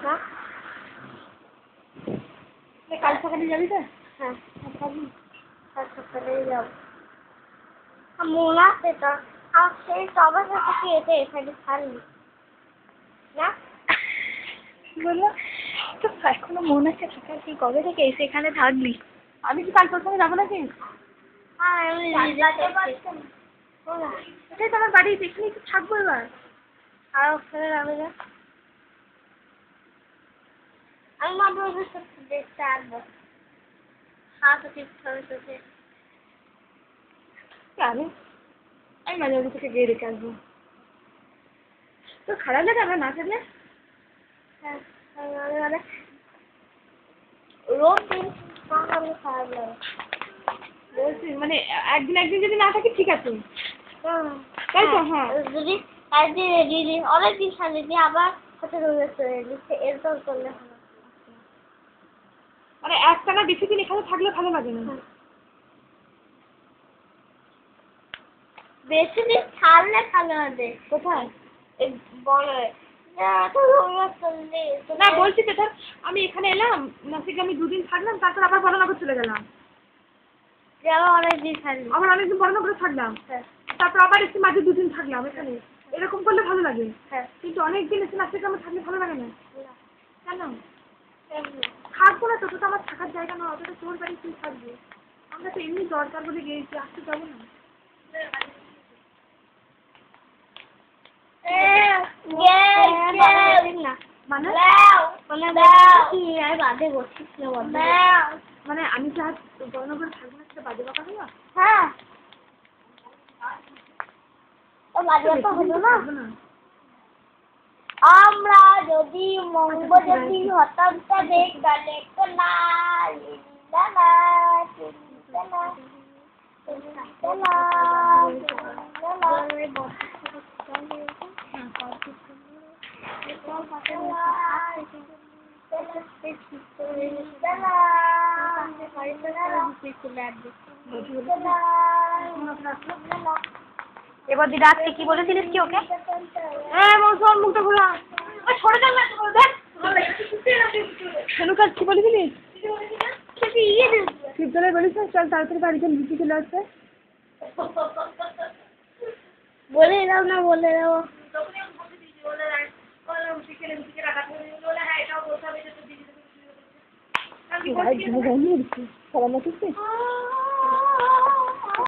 না কাল সকালে যাবি তো? হ্যাঁ কাল সকালে যাব। মনে আছে তো আর সেই সবার সাথে কি এখানে ছাড়লি না বললো তো এখনো মনে আছে সকাল তুই কবে থেকে এসে এখানে থাকলি? আমি কি কাল তোর সঙ্গে যাবো নাকি? এটাই তো আমার বাড়ি, এখানেই তো থাকবো এবার। আর ওখানে যাবে না আমি মাঝে মাঝে সত্যি দেখতে আসবো। হ্যাঁ তো ঠিক আছে আমি আমি মাঝে মাঝে থেকে গিয়ে রেখে আসবো। তোর খারাপ লাগে আমরা না থাকলে? হ্যাঁ মানে রোজ দিন আমি খারাপ লাগে বলছি মানে একদিন যদি না থাকি ঠিক আছে তাই তো? হ্যাঁ যদি একদিন দিদি অনেকদিন সামনে দিয়ে আবার সাথে রোজে চলে দিচ্ছে এরকম করলে মানে একটা না বেশি দিন এখানে থাকলে ভালো লাগে না। বেশি দিন ছাড়লে ভালো হবে। কোথায়? বলে না বলছি তো ধর আমি এখানে এলাম নাসিকে দুদিন থাকলাম তারপর আবার বড়নগর চলে গেলাম, অনেকদিন থাকলি আবার অনেকদিন বড়নগরে থাকলাম, তারপর আবার এসে মাঝে দুদিন থাকলাম এখানে, এরকম করলে ভালো লাগে। কিন্তু অনেকদিন এসে নাসিকে আমার থাকলে ভালো লাগে না। কেন? থাকবো না তো, তো আমার থাকার জায়গা না, অতটা তোর বাড়ি তুই থাকবি, আমরা তো এমনি দরকার বলে গিয়েছি, আসতে যাবো না। মানে আমি কি আজ বড়নগরে থাকবো না সেটা বাজে কথা হলো? হ্যাঁ বাজে কথা হলো না। আমরা যদি মঙ্গল যদি হতাম তবে গালে কোনা লিলা লিলা এবার দিদা আজকে কি বলেছিলিস কি ওকে? হ্যাঁ মৌসুম মুখটা খোলা সরে যান না রেণুকা কি বলেছিলিস? শিবতলায় বলিস না চল তাড়াতাড়ি বাড়ি চল বিচি চলে আসবে। বলে দাও না বলে দাও সবাই